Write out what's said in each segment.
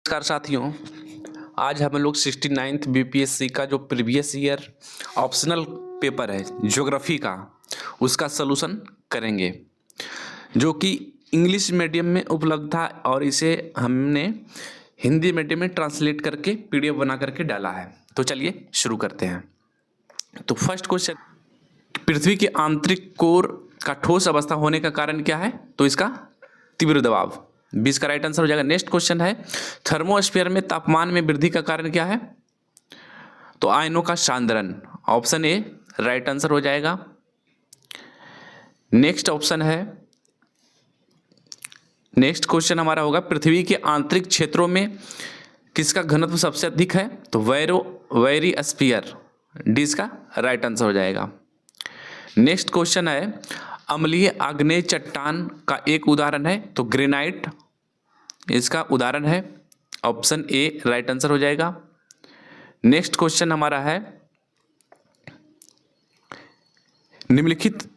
नमस्कार साथियों, आज हम लोग 69th बीपीएससी का जो प्रीवियस ईयर ऑप्शनल पेपर है ज्योग्राफी का, उसका सलूशन करेंगे जो कि इंग्लिश मीडियम में उपलब्ध था और इसे हमने हिंदी मीडियम में ट्रांसलेट करके पीडीएफ बना करके डाला है। तो चलिए शुरू करते हैं। तो फर्स्ट क्वेश्चन, पृथ्वी के आंतरिक कोर का ठोस अवस्था होने का कारण क्या है? तो इसका तीव्र दबाव। 20 का राइट आंसर हो जाएगा। नेक्स्ट क्वेश्चन है, थर्मोस्फीयर में तापमान में वृद्धि का कारण क्या है? तो आयनों का सांद्रण। ऑप्शन ए राइट आंसर हो जाएगा। नेक्स्ट ऑप्शन है, नेक्स्ट क्वेश्चन हमारा होगा, पृथ्वी के आंतरिक क्षेत्रों में किसका घनत्व सबसे अधिक है? तो वेरीस्फीयर। डी इसका राइट आंसर हो जाएगा। नेक्स्ट क्वेश्चन है, अम्लीय आग्नेय चट्टान का एक उदाहरण है? तो ग्रेनाइट इसका उदाहरण है। ऑप्शन ए राइट आंसर हो जाएगा। नेक्स्ट क्वेश्चन हमारा है, निम्नलिखित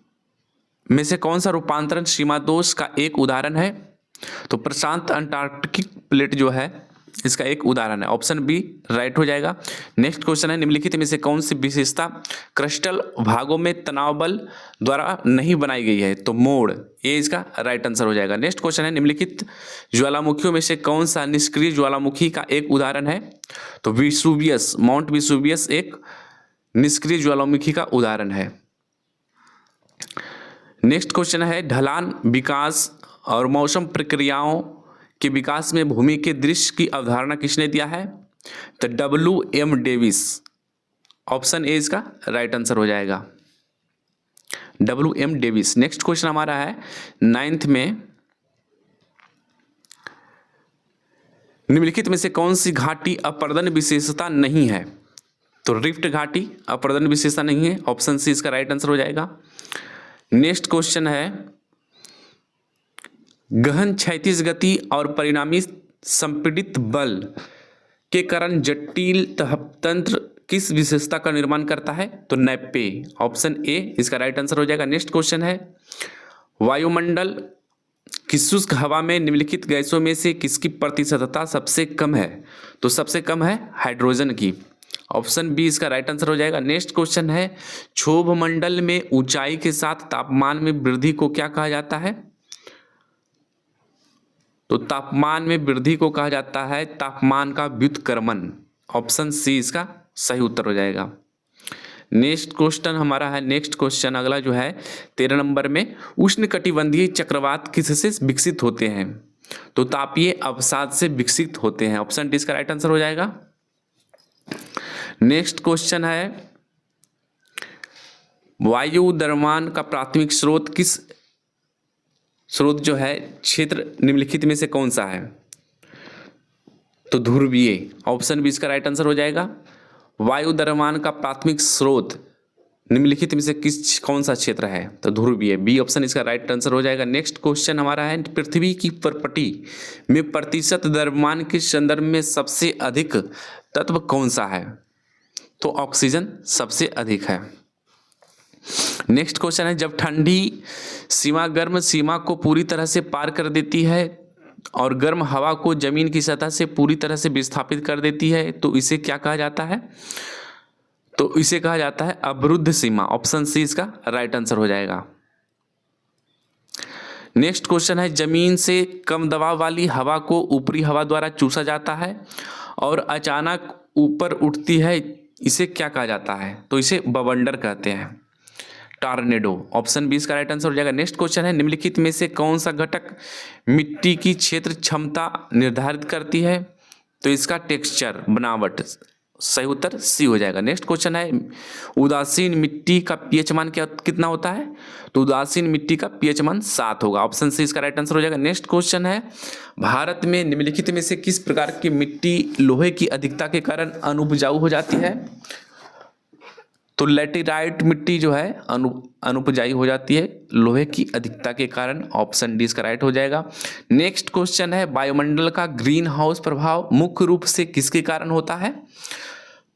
में से कौन सा रूपांतरण सीमा दोष का एक उदाहरण है? तो प्रशांत अंटार्कटिक प्लेट जो है इसका एक उदाहरण है। ऑप्शन बी राइट हो जाएगा। नेक्स्ट क्वेश्चन है, निम्नलिखित में से कौन सी विशेषता क्रिस्टल भागों में तनाव बल द्वारा नहीं बनाई गई है? तो मोड़। ये इसका राइट आंसर हो जाएगा। नेक्स्ट क्वेश्चन है, निम्नलिखित ज्वालामुखियों में से कौन सा निष्क्रिय ज्वालामुखी का एक उदाहरण है? तो विसुवियस, माउंट विसुवियस एक निष्क्रिय ज्वालामुखी का उदाहरण है। नेक्स्ट क्वेश्चन है, ढलान विकास और मौसम प्रक्रियाओं के विकास में भूमि के दृश्य की अवधारणा किसने दिया है? तो W.M. डेविस। ऑप्शन ए इसका राइट आंसर हो जाएगा, W.M. डेविस। नेक्स्ट क्वेश्चन हमारा है 9th में, निम्नलिखित में से कौन सी घाटी अपर्दन विशेषता नहीं है? तो रिफ्ट घाटी अपर्दन विशेषता नहीं है। ऑप्शन सी इसका राइट आंसर हो जाएगा। नेक्स्ट क्वेश्चन है, गहन क्षैतिज गति और परिणामी संपीड़ित बल के कारण जटिल तंत्र किस विशेषता का निर्माण करता है? तो नैपे। ऑप्शन ए इसका राइट आंसर हो जाएगा। नेक्स्ट क्वेश्चन है, वायुमंडल की शुष्क हवा में निम्नलिखित गैसों में से किसकी प्रतिशतता सबसे कम है? तो सबसे कम है हाइड्रोजन की। ऑप्शन बी इसका राइट आंसर हो जाएगा। नेक्स्ट क्वेश्चन है, क्षोभ मंडल में ऊंचाई के साथ तापमान में वृद्धि को क्या कहा जाता है? तो तापमान में वृद्धि को कहा जाता है तापमान का व्युत्क्रमण। ऑप्शन सी इसका सही उत्तर हो जाएगा। नेक्स्ट क्वेश्चन हमारा है, नेक्स्ट क्वेश्चन अगला जो है 13 नंबर में, उष्णकटिबंधीय चक्रवात किससे विकसित होते हैं? तो तापीय अवसाद से विकसित होते हैं। ऑप्शन डी इसका राइट आंसर हो जाएगा। नेक्स्ट क्वेश्चन है, वायु द्रव्यमान का प्राथमिक स्रोत किस स्रोत जो है क्षेत्र निम्नलिखित में से कौन सा है? तो ध्रुवीय। ऑप्शन बी इसका राइट आंसर हो जाएगा। वायु द्रव्यमान का प्राथमिक स्रोत निम्नलिखित में से कौन सा क्षेत्र है? तो ध्रुवीय। बी ऑप्शन इसका राइट आंसर हो जाएगा। नेक्स्ट क्वेश्चन हमारा है, पृथ्वी की परपटी में प्रतिशत द्रव्यमान के संदर्भ में सबसे अधिक तत्व कौन सा है? तो ऑक्सीजन सबसे अधिक है। नेक्स्ट क्वेश्चन है, जब ठंडी सीमा गर्म सीमा को पूरी तरह से पार कर देती है और गर्म हवा को जमीन की सतह से पूरी तरह से विस्थापित कर देती है तो इसे क्या कहा जाता है? तो इसे कहा जाता है अवरुद्ध सीमा। ऑप्शन सी इसका राइट आंसर हो जाएगा। नेक्स्ट क्वेश्चन है, जमीन से कम दबाव वाली हवा को ऊपरी हवा द्वारा चूसा जाता है और अचानक ऊपर उठती है, इसे क्या कहा जाता है? तो इसे बवंडर कहते हैं, टॉर्नेडो। ऑप्शन बी इसका राइट आंसर हो जाएगा। नेक्स्ट क्वेश्चन है, निम्नलिखित में से कौन सा घटक मिट्टी की क्षेत्र क्षमता निर्धारित करती है? तो इसका टेक्सचर, बनावट। सही उत्तर सी हो जाएगा। नेक्स्ट क्वेश्चन है, उदासीन मिट्टी का पीएच मान कितना होता है? तो उदासीन मिट्टी का पीएच मान 7 होगा। ऑप्शन सी इसका राइट आंसर हो जाएगा। नेक्स्ट क्वेश्चन है, भारत में निम्नलिखित में से किस प्रकार की मिट्टी लोहे की अधिकता के कारण अनुपजाऊ हो जाती है? तो लैटेराइट मिट्टी जो है अनुपजाऊ हो जाती है लोहे की अधिकता के कारण। ऑप्शन डी इसका राइट हो जाएगा। नेक्स्ट क्वेश्चन है, वायुमंडल का ग्रीन हाउस प्रभाव मुख्य रूप से किसके कारण होता है?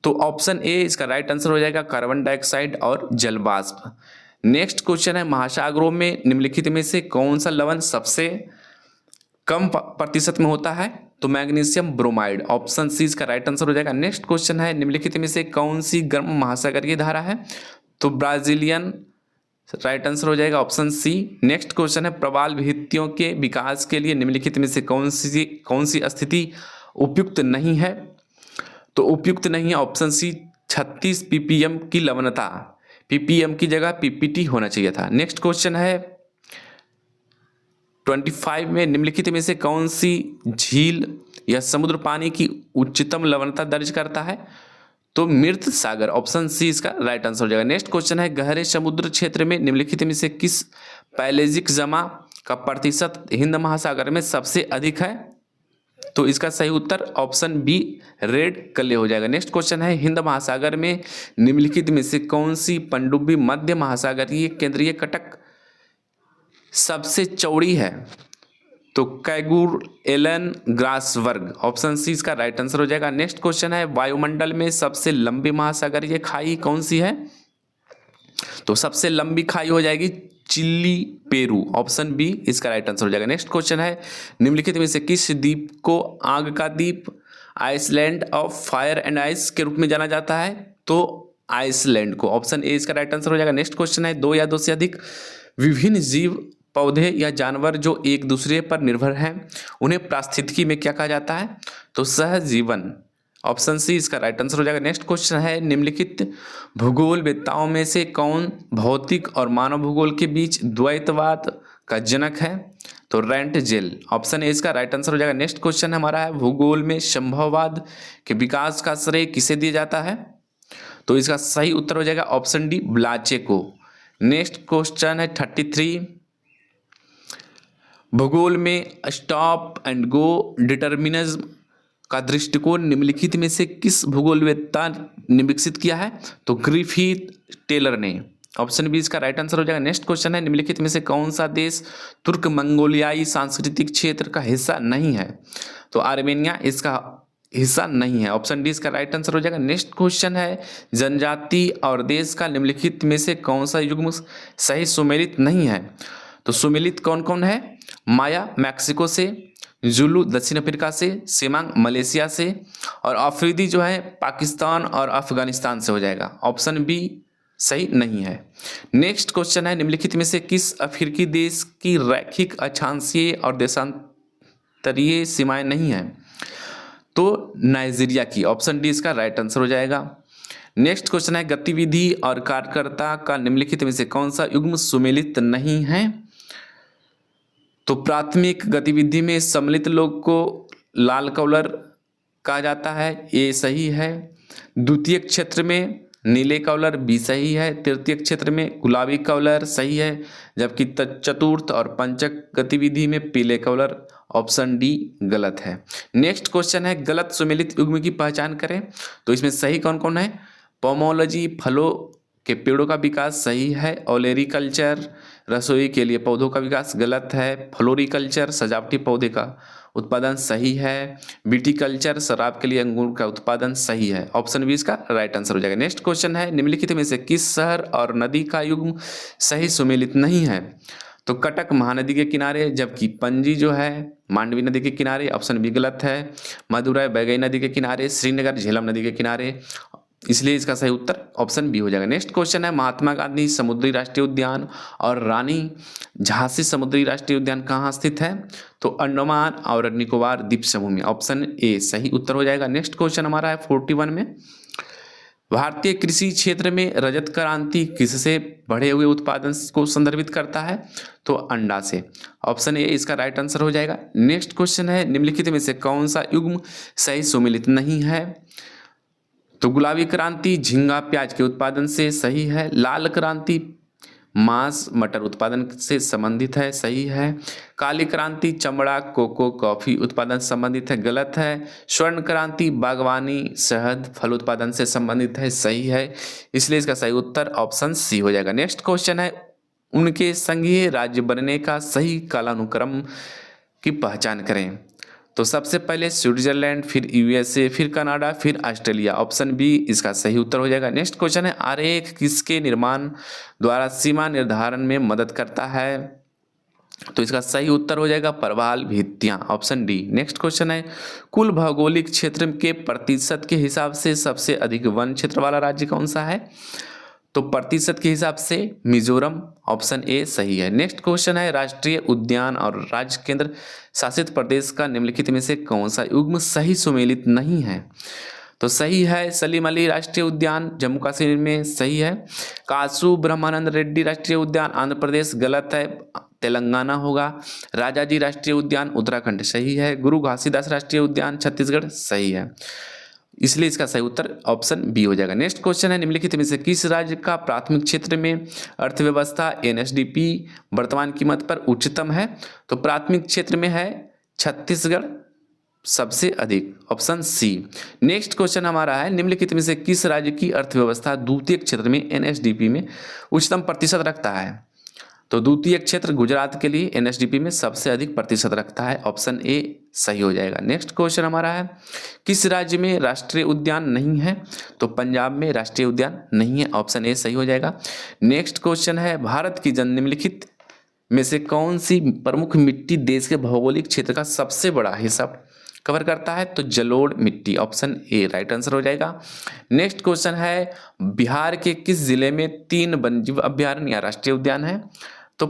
तो ऑप्शन ए इसका राइट आंसर हो जाएगा, कार्बन डाइऑक्साइड और जलवाष्प। नेक्स्ट क्वेश्चन है, महासागरों में निम्नलिखित में से कौन सा लवण सबसे कम प्रतिशत में होता है? तो मैग्नीशियम ब्रोमाइड, ऑप्शन सी इसका राइट आंसर हो जाएगा। नेक्स्ट क्वेश्चन है, निम्नलिखित में से कौन सी गर्म महासागरीय धारा है? तो ब्राजीलियन राइट आंसर हो जाएगा, ऑप्शन सी। नेक्स्ट क्वेश्चन है, प्रवाल भित्तियों के विकास के लिए निम्नलिखित में से कौन सी स्थिति उपयुक्त नहीं है? तो उपयुक्त नहीं है, ऑप्शन सी 36 ppm की लवणता। ppm की जगह ppt होना चाहिए था। नेक्स्ट क्वेश्चन है 25 में, निम्नलिखित में से कौन सी झील या समुद्र पानी की उच्चतम लवणता दर्ज करता है? तो मृत सागर, ऑप्शन सी इसका राइट आंसर हो जाएगा। नेक्स्ट क्वेश्चन है, गहरे समुद्र क्षेत्र में निम्नलिखित में से किस पैलेजिक जमा का प्रतिशत हिंद महासागर में सबसे अधिक है? तो इसका सही उत्तर ऑप्शन बी रेड कले हो जाएगा। नेक्स्ट क्वेश्चन है, हिंद महासागर में निम्नलिखित में से कौन सी पनडुब्बी मध्य महासागरीय केंद्रीय कटक सबसे चौड़ी है? तो कैगुर एलन ग्रासवर्ग, ऑप्शन सी इसका राइट आंसर हो जाएगा। नेक्स्ट क्वेश्चन है, वायुमंडल में सबसे लंबी महासागरीय खाई कौन सी है? तो सबसे लंबी खाई हो जाएगी चिल्ली पेरू, ऑप्शन बी इसका राइट आंसर हो जाएगा। नेक्स्ट क्वेश्चन है, निम्नलिखित में से किस द्वीप को आग का द्वीप, Iceland of fire and ice के रूप में जाना जाता है? तो आइसलैंड को, ऑप्शन ए इसका राइट आंसर हो जाएगा। नेक्स्ट क्वेश्चन है, दो या दो से अधिक विभिन्न जीव, पौधे या जानवर जो एक दूसरे पर निर्भर हैं, उन्हें पारिस्थितिकी में क्या कहा जाता है? तो सहजीवन, ऑप्शन सी इसका राइट आंसर हो जाएगा। नेक्स्ट क्वेश्चन है, निम्नलिखित भूगोलवेत्ताओं में से कौन भौतिक और मानव भूगोल के बीच द्वैतवाद का जनक है? तो रेंट जेल, ऑप्शन ए इसका राइट आंसर हो जाएगा। नेक्स्ट क्वेश्चन हमारा है, भूगोल में संभववाद के विकास का श्रेय किसे दिया जाता है? तो इसका सही उत्तर हो जाएगा ऑप्शन डी ब्लाचे को। नेक्स्ट क्वेश्चन है 33, भूगोल में स्टॉप एंड गो डिटर्मिनिज्म का दृष्टिकोण निम्नलिखित में से किस भूगोलवेत्ता ने विकसित किया है? तो ग्रिफिथ टेलर ने, ऑप्शन बी इसका राइट आंसर हो जाएगा। नेक्स्ट क्वेश्चन है, निम्नलिखित में से कौन सा देश तुर्क मंगोलियाई सांस्कृतिक क्षेत्र का हिस्सा नहीं है? तो आर्मेनिया इसका हिस्सा नहीं है, ऑप्शन डी इसका राइट आंसर हो जाएगा। नेक्स्ट क्वेश्चन है, जनजाति और देश का निम्नलिखित में से कौन सा युग्म सही सुमेलित नहीं है? तो सुमेलित कौन कौन है? माया मैक्सिको से, जुलू दक्षिण अफ्रीका से, सिमांग मलेशिया से, और अफरीदी जो है पाकिस्तान और अफगानिस्तान से हो जाएगा, ऑप्शन बी सही नहीं है। नेक्स्ट क्वेश्चन है, निम्नलिखित में से किस अफ्रीकी देश की रैखिक अक्षांशीय और देशांतरीय सीमाएं नहीं है? तो नाइजीरिया की, ऑप्शन डी इसका राइट आंसर हो जाएगा। नेक्स्ट क्वेश्चन है, गतिविधि और कार्यकर्ता का निम्नलिखित में से कौन सा युग्म सुमेलित नहीं है? तो प्राथमिक गतिविधि में सम्मिलित लोग को लाल कॉलर कहा जाता है, ये सही है। द्वितीय क्षेत्र में नीले कॉलर भी सही है। तृतीय क्षेत्र में गुलाबी कॉलर सही है, जबकि चतुर्थ और पंचक गतिविधि में पीले कॉलर, ऑप्शन डी गलत है। नेक्स्ट क्वेश्चन है, गलत सुमेलित युग्म की पहचान करें। तो इसमें सही कौन कौन है? पोमोलॉजी फलों के पेड़ों का विकास सही है। ओलेरीकल्चर रसोई के लिए पौधों का विकास गलत है। फ्लोरिकल्चर सजावटी पौधे का उत्पादन सही है। विटीकल्चर शराब के लिए अंगूर का उत्पादन सही है, ऑप्शन बी इसका राइट आंसर हो जाएगा। नेक्स्ट क्वेश्चन है, निम्नलिखित में से किस शहर और नदी का युग्म सही सुमेलित नहीं है? तो कटक महानदी के किनारे, जबकि पणजी जो है मांडवी नदी के किनारे, ऑप्शन बी गलत है। मदुरै बैगई नदी के किनारे, श्रीनगर झेलम नदी के किनारे, इसलिए इसका सही उत्तर ऑप्शन बी हो जाएगा। नेक्स्ट क्वेश्चन है, महात्मा गांधी समुद्री राष्ट्रीय उद्यान और रानी झांसी समुद्री राष्ट्रीय उद्यान कहाँ स्थित है? तो अंडमान और निकोबार द्वीप समूह में, ऑप्शन ए सही उत्तर हो जाएगा। नेक्स्ट क्वेश्चन हमारा है 41 में, भारतीय कृषि क्षेत्र में रजत क्रांति किससे बढ़े हुए उत्पादन को संदर्भित करता है? तो अंडा से, ऑप्शन ए इसका राइट आंसर हो जाएगा। नेक्स्ट क्वेश्चन है, निम्नलिखित में से कौन सा युग्म सही सुमेलित नहीं है? तो गुलाबी क्रांति झींगा प्याज के उत्पादन से सही है। लाल क्रांति मांस मटर उत्पादन से संबंधित है, सही है। काली क्रांति चमड़ा कोको कॉफी उत्पादन से संबंधित है, गलत है। स्वर्ण क्रांति बागवानी शहद फल उत्पादन से संबंधित है, सही है। इसलिए इसका सही उत्तर ऑप्शन सी हो जाएगा। नेक्स्ट क्वेश्चन है, उनके संघीय राज्य बनने का सही कालानुक्रम की पहचान करें। तो सबसे पहले स्विट्जरलैंड, फिर यूएसए, फिर कनाडा, फिर ऑस्ट्रेलिया, ऑप्शन बी इसका सही उत्तर हो जाएगा। नेक्स्ट क्वेश्चन है, आरेख किसके निर्माण द्वारा सीमा निर्धारण में मदद करता है? तो इसका सही उत्तर हो जाएगा परवाल भित्तियां, ऑप्शन डी। नेक्स्ट क्वेश्चन है, कुल भौगोलिक क्षेत्र के प्रतिशत के हिसाब से सबसे अधिक वन क्षेत्र वाला राज्य कौन सा है? तो प्रतिशत के हिसाब से मिजोरम, ऑप्शन ए सही है। नेक्स्ट क्वेश्चन है, राष्ट्रीय उद्यान और राज्य केंद्र शासित प्रदेश का निम्नलिखित में से कौन सा युग्म सही सुमेलित नहीं है? तो सही है सलीम अली राष्ट्रीय उद्यान जम्मू कश्मीर में, सही है। कासू ब्रह्मानंद रेड्डी राष्ट्रीय उद्यान आंध्र प्रदेश, गलत है, तेलंगाना होगा। राजाजी राष्ट्रीय उद्यान उत्तराखंड, सही है। गुरु घासीदास राष्ट्रीय उद्यान छत्तीसगढ़, सही है। इसलिए इसका सही उत्तर ऑप्शन बी हो जाएगा। नेक्स्ट क्वेश्चन है, निम्नलिखित में से किस राज्य का प्राथमिक क्षेत्र में अर्थव्यवस्था एनएसडीपी वर्तमान कीमत पर उच्चतम है? तो प्राथमिक क्षेत्र में है छत्तीसगढ़ सबसे अधिक, ऑप्शन सी। नेक्स्ट क्वेश्चन हमारा है, निम्नलिखित में से किस राज्य की अर्थव्यवस्था द्वितीयक क्षेत्र में एनएसडीपी में उच्चतम प्रतिशत रखता है? तो द्वितीय क्षेत्र गुजरात के लिए एनएसडीपी में सबसे अधिक प्रतिशत रखता है, ऑप्शन ए सही हो जाएगा। नेक्स्ट क्वेश्चन हमारा है, किस राज्य में राष्ट्रीय उद्यान नहीं है? तो पंजाब में राष्ट्रीय उद्यान नहीं है, ऑप्शन ए सही हो जाएगा। नेक्स्ट क्वेश्चन है, भारत की निम्नलिखित में से कौन सी प्रमुख मिट्टी देश के भौगोलिक क्षेत्र का सबसे बड़ा हिस्सा कवर करता है? तो जलोढ़ मिट्टी, ऑप्शन ए राइट आंसर हो जाएगा। नेक्स्ट क्वेश्चन है, बिहार के किस जिले में 3 वन्यजीव अभ्यारण्य या राष्ट्रीय उद्यान है? तो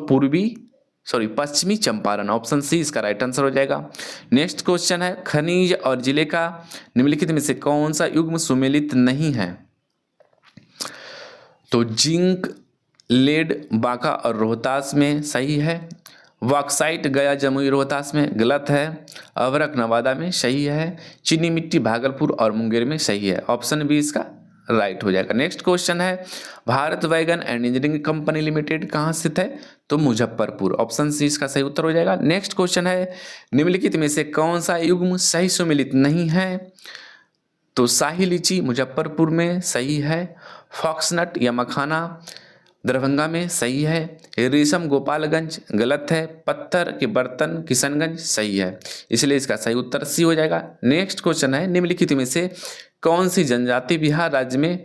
पश्चिमी चंपारण, ऑप्शन सी इसका राइट आंसर हो जाएगा। नेक्स्ट क्वेश्चन है, खनिज और जिले का निम्नलिखित में से कौन सा युग्म सुमेलित नहीं है? तो जिंक, लेड बांका और रोहतास में, सही है। बॉक्साइट गया जमुई रोहतास में, गलत है। अभ्रक नवादा में, सही है। चीनी मिट्टी भागलपुर और मुंगेर में, सही है, ऑप्शन बी इसका राइट हो जाएगा। नेक्स्ट क्वेश्चन है, Bharat wagon and engineering company limited कहाँ स्थित है? तो मुजफ्फरपुर, ऑप्शन सी इसका सही उत्तर हो जाएगा। नेक्स्ट क्वेश्चन है, निम्नलिखित में से कौन सा युग्म सही सुमेलित नहीं है? तो शाही लीची मुजफ्फरपुर में, सही है। फॉक्सनट या मखाना दरभंगा में, सही है। रेशम गोपालगंज, गलत है। पत्थर के बर्तन किशनगंज, सही है। इसलिए इसका सही उत्तर सी हो जाएगा। नेक्स्ट क्वेश्चन है, निम्नलिखित में से कौन सी जनजाति बिहार राज्य में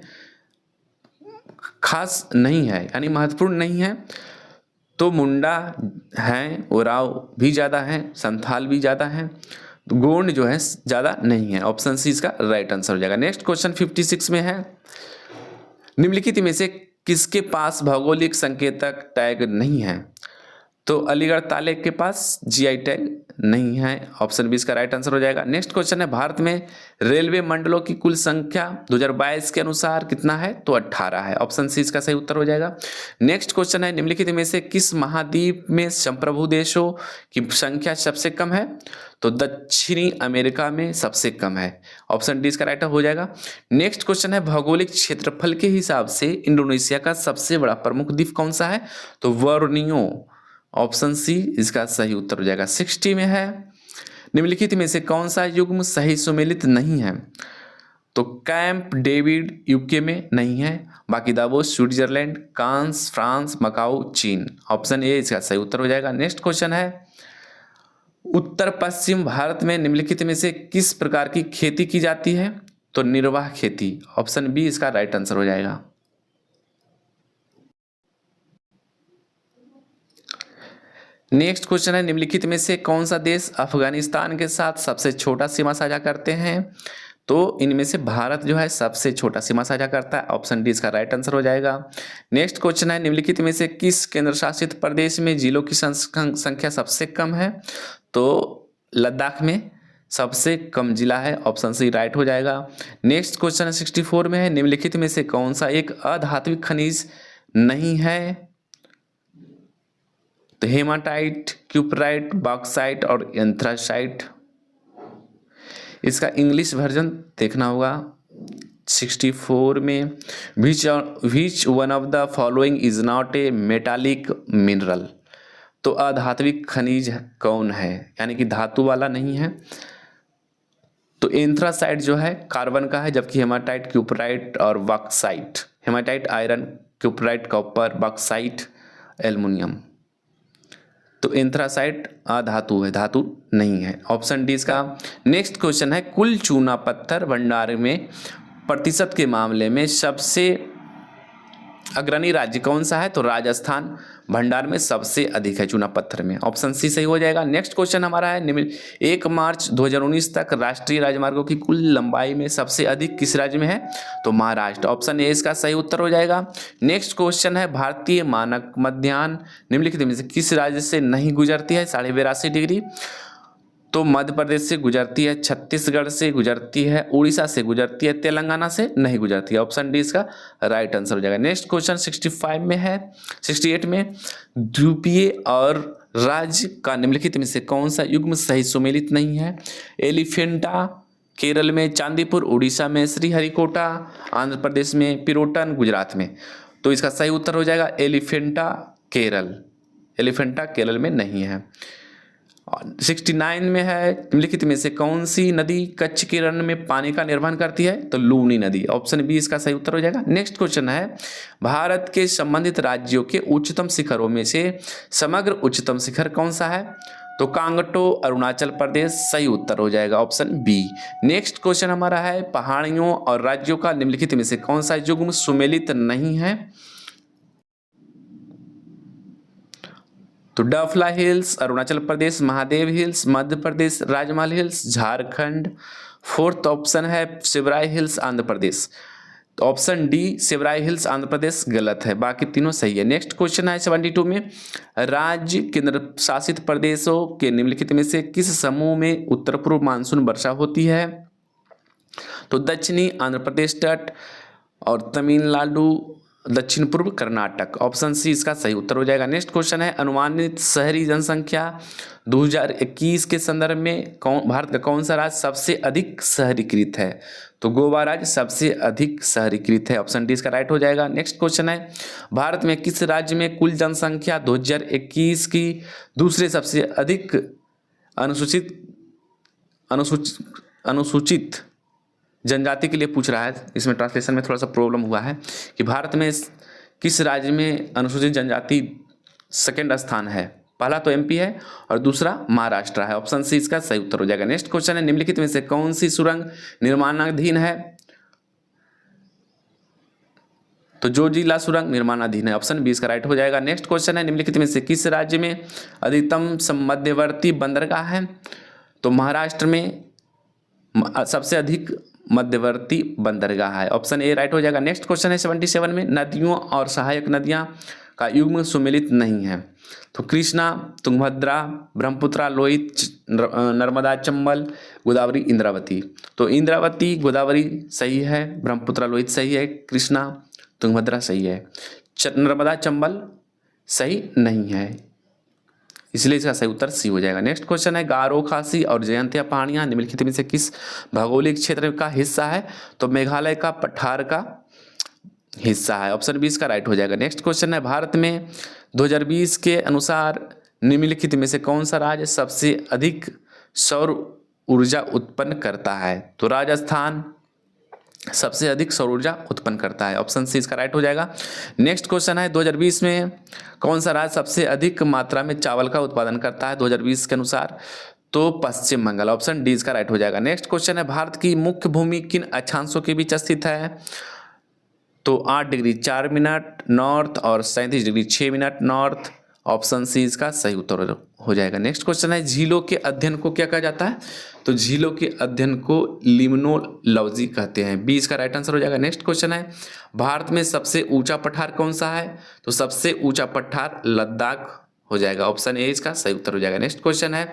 खास नहीं है, यानी महत्वपूर्ण नहीं है? तो मुंडा हैं, उराव भी ज़्यादा हैं, संथाल भी ज़्यादा हैं, तो गोंड जो है ज़्यादा नहीं है, ऑप्शन सी इसका राइट आंसर हो जाएगा। नेक्स्ट क्वेश्चन 56 में है, निम्नलिखित में से किसके पास भौगोलिक संकेतक टैग नहीं है? तो अलीगढ़ ताले के पास जीआई टैग नहीं है, ऑप्शन बी इसका राइट आंसर हो जाएगा। नेक्स्ट क्वेश्चन है, भारत में रेलवे मंडलों की कुल संख्या 2022 के अनुसार कितना है? तो 18 है, ऑप्शन सी इसका सही उत्तर हो जाएगा। नेक्स्ट क्वेश्चन है, निम्नलिखित में से किस महाद्वीप में संप्रभु देशों की संख्या सबसे कम है? तो दक्षिणी अमेरिका में सबसे कम है, ऑप्शन डी इसका राइट हो जाएगा। नेक्स्ट क्वेश्चन है, भौगोलिक क्षेत्रफल के हिसाब से इंडोनेशिया का सबसे बड़ा प्रमुख द्वीप कौन सा है? तो बोर्नियो, ऑप्शन सी इसका सही उत्तर हो जाएगा। 60 में है, निम्नलिखित में से कौन सा युग्म सही सुमेलित नहीं है? तो कैंप डेविड यूके में नहीं है, बाकी दावोस स्विट्जरलैंड, कांस फ्रांस, मकाऊ चीन, ऑप्शन ए इसका सही उत्तर हो जाएगा। नेक्स्ट क्वेश्चन है, उत्तर पश्चिम भारत में निम्नलिखित में से किस प्रकार की खेती की जाती है? तो निर्वाह खेती, ऑप्शन बी इसका राइट आंसर हो जाएगा। नेक्स्ट क्वेश्चन है, निम्नलिखित में से कौन सा देश अफगानिस्तान के साथ सबसे छोटा सीमा साझा करते हैं? तो इनमें से भारत जो है सबसे छोटा सीमा साझा करता है, ऑप्शन डी इसका राइट आंसर हो जाएगा। नेक्स्ट क्वेश्चन है, निम्नलिखित में से किस केंद्र शासित प्रदेश में जिलों की संख्या सबसे कम है? तो लद्दाख में सबसे कम जिला है, ऑप्शन सी राइट हो जाएगा। नेक्स्ट क्वेश्चन है 64 में है, निम्नलिखित में से कौन सा एक अधात्विक खनिज नहीं है? तो हेमाटाइट, क्यूपराइट, बॉक्साइट और एंथ्रासाइट। इसका इंग्लिश वर्जन देखना होगा 64 में, which one of the following is not a metallic mineral? तो अधात्विक खनिज कौन है, यानी कि धातु वाला नहीं है? तो एंथ्रासाइट जो है कार्बन का है, जबकि हेमाटाइट क्यूपराइट और bauxite, haematite iron, cuprite copper, bauxite aluminium. तो एंथ्रासाइट अधातु है, धातु नहीं है, ऑप्शन डी इसका। नेक्स्ट क्वेश्चन है, कुल चूना पत्थर भंडार में प्रतिशत के मामले में सबसे अग्रणी राज्य कौन सा है? तो राजस्थान भंडार में सबसे अधिक है चूना पत्थर में। ऑप्शन सी सही हो जाएगा। नेक्स्ट क्वेश्चन हमारा है 1 मार्च 2019 तक राष्ट्रीय राजमार्गों की कुल लंबाई में सबसे अधिक किस राज्य में है? तो महाराष्ट्र। ऑप्शन ए इसका सही उत्तर हो जाएगा। नेक्स्ट क्वेश्चन है भारतीय मानक मध्याह्न निम्नलिखित में से किस राज्य से नहीं गुजरती है 82.5 डिग्री? तो मध्य प्रदेश से गुजरती है, छत्तीसगढ़ से गुजरती है, उड़ीसा से गुजरती है, तेलंगाना से नहीं गुजरती है। ऑप्शन डी इसका राइट आंसर हो जाएगा। नेक्स्ट क्वेश्चन 65 में है, 68 में द्वीपीय और राज्य का निम्नलिखित में से कौन सा युग्म सही सुमेलित नहीं है? एलिफेंटा केरल में, चांदीपुर उड़ीसा में, श्रीहरिकोटा आंध्र प्रदेश में, पिरोटन गुजरात में। तो इसका सही उत्तर हो जाएगा एलिफेंटा केरल। एलिफेंटा केरल में नहीं है। 69 में है निम्नलिखित में से कौन सी नदी कच्छ के रण में पानी का निर्वहन करती है? तो लूनी नदी। ऑप्शन बी इसका सही उत्तर हो जाएगा। नेक्स्ट क्वेश्चन है भारत के संबंधित राज्यों के उच्चतम शिखरों में से समग्र उच्चतम शिखर कौन सा है? तो कांगटो अरुणाचल प्रदेश सही उत्तर हो जाएगा। Option B. नेक्स्ट क्वेश्चन हमारा है पहाड़ियों और राज्यों का निम्नलिखित में से कौन सा युग्म सुमेलित नहीं है? तो Dafla hills Arunachal Pradesh, Mahadev hills Madhya Pradesh, Rajmahal hills Jharkhand. Fourth option है शिवराय हिल्स आंध्र प्रदेश। तो option D Shevaroy hills Andhra Pradesh गलत है, बाकी तीनों सही है। नेक्स्ट क्वेश्चन है 72 में राज्य केंद्र शासित प्रदेशों के निम्नलिखित में से किस समूह में उत्तर पूर्व मानसून वर्षा होती है? तो दक्षिणी आंध्र प्रदेश तट और तमिलनाडु दक्षिण पूर्व कर्नाटक। ऑप्शन सी इसका सही उत्तर हो जाएगा। नेक्स्ट क्वेश्चन है अनुमानित शहरी जनसंख्या 2021 के संदर्भ में भारत का कौन सा राज्य सबसे अधिक शहरीकृत है? तो गोवा राज्य सबसे अधिक शहरीकृत है। ऑप्शन डी इसका राइट हो जाएगा। नेक्स्ट क्वेश्चन है भारत में किस राज्य में कुल जनसंख्या 2021 की दूसरे सबसे अधिक अनुसूचित जनजाति के लिए पूछ रहा है। इसमें ट्रांसलेशन में थोड़ा सा प्रॉब्लम हुआ है कि भारत में किस राज्य में अनुसूचित जनजाति सेकंड स्थान है? पहला तो एमपी है और दूसरा महाराष्ट्र है। ऑप्शन सी इसका सही उत्तर हो जाएगा। नेक्स्ट क्वेश्चन है निम्नलिखित में से कौन सी सुरंग निर्माणाधीन है? तो जोजिला सुरंग निर्माणाधीन है। ऑप्शन बी इसका राइट हो जाएगा। नेक्स्ट क्वेश्चन है निम्नलिखित में से किस राज्य में अधिकतम मध्यवर्ती बंदरगाह है? तो महाराष्ट्र में सबसे अधिक मध्यवर्ती बंदरगाह है। ऑप्शन ए राइट हो जाएगा। नेक्स्ट क्वेश्चन है 77 में नदियों और सहायक नदियां का युग्म सुमेलित नहीं है। तो कृष्णा, तुंगभद्रा, ब्रह्मपुत्रा, लोहित, नर्मदा, चंबल, गोदावरी, इंद्रावती। तो इंद्रावती गोदावरी सही है, ब्रह्मपुत्रा लोहित सही है, कृष्णा तुंगभद्रा सही है, नर्मदा चंबल सही नहीं है, इसलिए इसका सही उत्तर सी हो जाएगा। नेक्स्ट क्वेश्चन है गारो खासी और जयंतिया पहाड़ियां निम्नलिखित में से किस भौगोलिक क्षेत्र का हिस्सा है? तो मेघालय का पठार का हिस्सा है। ऑप्शन बी इसका राइट हो जाएगा। नेक्स्ट क्वेश्चन है भारत में 2020 के अनुसार निम्नलिखित में से कौन सा राज्य सबसे अधिक सौर ऊर्जा उत्पन्न करता है? तो राजस्थान सबसे अधिक सौर ऊर्जा उत्पन्न करता है। ऑप्शन सी इसका राइट हो जाएगा। नेक्स्ट क्वेश्चन है 2020 में कौन सा राज्य सबसे अधिक मात्रा में चावल का उत्पादन करता है 2020 के अनुसार? तो पश्चिम बंगाल। ऑप्शन डी इसका राइट हो जाएगा। नेक्स्ट क्वेश्चन है भारत की मुख्य भूमि किन अक्षांशों के बीच स्थित है? तो 8 डिग्री 4 मिनट नॉर्थ और 37 degree 6 minute north. Option C इसका सही उत्तर हो जाएगा। नेक्स्ट क्वेश्चन है झीलों के अध्ययन को क्या कहा जाता है? तो झीलों के अध्ययन को लिम्नोलॉजी कहते हैं। बी इसका राइट आंसर हो जाएगा। नेक्स्ट क्वेश्चन है भारत में सबसे ऊंचा पठार कौन सा है? तो सबसे ऊंचा पठार लद्दाख हो जाएगा। ऑप्शन ए इसका सही उत्तर हो जाएगा। नेक्स्ट क्वेश्चन है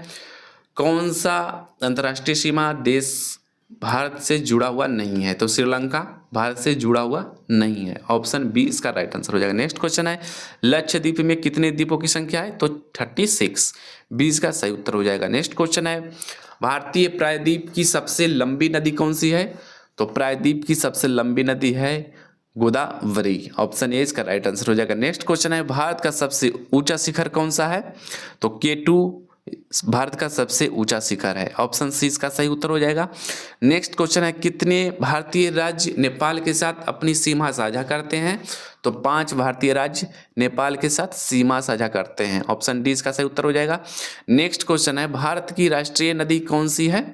कौन सा अंतर्राष्ट्रीय सीमा देश भारत से जुड़ा हुआ नहीं है? तो श्रीलंका भारत से जुड़ा हुआ नहीं है। ऑप्शन बी इसका राइट आंसर हो जाएगा। नेक्स्ट क्वेश्चन है लक्षद्वीप में कितने द्वीपों की संख्या है? तो 36। बी इसका सही उत्तर हो जाएगा। नेक्स्ट क्वेश्चन है भारतीय प्रायद्वीप की सबसे लंबी नदी कौन सी है? तो प्रायद्वीप की सबसे लंबी नदी है गोदावरी। ऑप्शन ए इसका राइट आंसर हो जाएगा। नेक्स्ट क्वेश्चन है भारत का सबसे ऊंचा शिखर कौन सा है? तो K2 भारत का सबसे ऊंचा शिखर है। ऑप्शन सी इसका सही उत्तर हो जाएगा। नेक्स्ट क्वेश्चन है कितने भारतीय राज्य नेपाल के साथ अपनी सीमा साझा करते हैं? तो 5 भारतीय राज्य नेपाल के साथ सीमा साझा करते हैं। ऑप्शन डी इसका सही उत्तर हो जाएगा। नेक्स्ट क्वेश्चन है भारत की राष्ट्रीय नदी कौन सी है?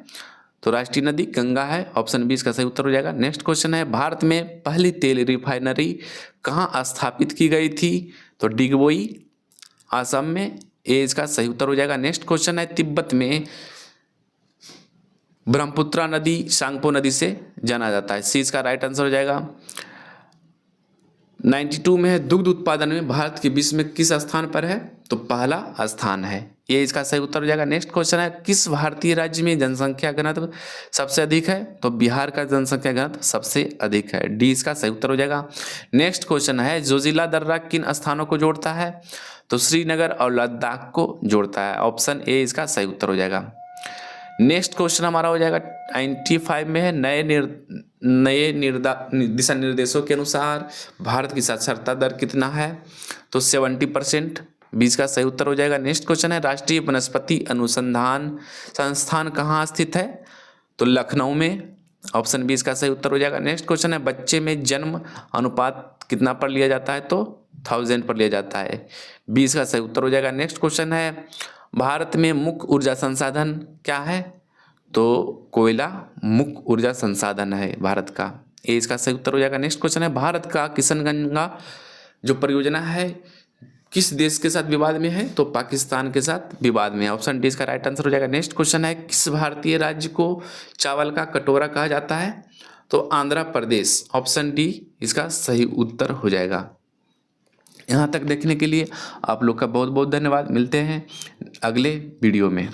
तो राष्ट्रीय नदी गंगा है, ऑप्शन बी इसका सही उत्तर हो जाएगा। नेक्स्ट क्वेश्चन है, भारत में पहली तेल रिफाइनरी कहाँ स्थापित की गई थी? तो डिगबोई, असम में, ये इसका सही उत्तर हो जाएगा। नेक्स्ट क्वेश्चन है, तिब्बत में ब्रह्मपुत्रा नदी सांगपो नदी से जाना जाता है, सी इसका राइट आंसर हो जाएगा। 92 में है, दुग्ध उत्पादन में भारत के विश्व में किस स्थान पर है? तो पहला स्थान है, ये इसका सही उत्तर हो जाएगा। नेक्स्ट क्वेश्चन है, किस भारतीय राज्य में जनसंख्या घनत्व सबसे अधिक है? तो बिहार का जनसंख्या घनत्व सबसे अधिक है, डी इसका सही उत्तर हो जाएगा। नेक्स्ट क्वेश्चन है, जोजिला दर्रा किन स्थानों को जोड़ता है? तो श्रीनगर और लद्दाख को जोड़ता है, ऑप्शन ए इसका सही उत्तर हो जाएगा। नेक्स्ट क्वेश्चन हमारा हो जाएगा 95 में है, नए दिशा निर्देशों के अनुसार भारत की साक्षरता दर कितना है? तो 70%, 20 का सही उत्तर हो जाएगा। नेक्स्ट क्वेश्चन है, राष्ट्रीय वनस्पति अनुसंधान संस्थान कहाँ स्थित है? तो लखनऊ में, ऑप्शन 20 का सही उत्तर हो जाएगा। नेक्स्ट क्वेश्चन है, बच्चे में जन्म अनुपात कितना पर लिया जाता है? तो 1000 पर लिया जाता है, 20 का सही उत्तर हो जाएगा। नेक्स्ट क्वेश्चन है, भारत में मुख्य ऊर्जा संसाधन क्या है? तो कोयला मुख्य ऊर्जा संसाधन है भारत का, ये इसका सही उत्तर हो जाएगा। नेक्स्ट क्वेश्चन है, भारत का किशनगंगा जो परियोजना है किस देश के साथ विवाद में है? तो पाकिस्तान के साथ विवाद में है, ऑप्शन डी इसका राइट आंसर हो जाएगा। नेक्स्ट क्वेश्चन है, किस भारतीय राज्य को चावल का कटोरा कहा जाता है? तो आंध्र प्रदेश, ऑप्शन डी इसका सही उत्तर हो जाएगा। यहाँ तक देखने के लिए आप लोग का बहुत बहुत धन्यवाद। मिलते हैं अगले वीडियो में।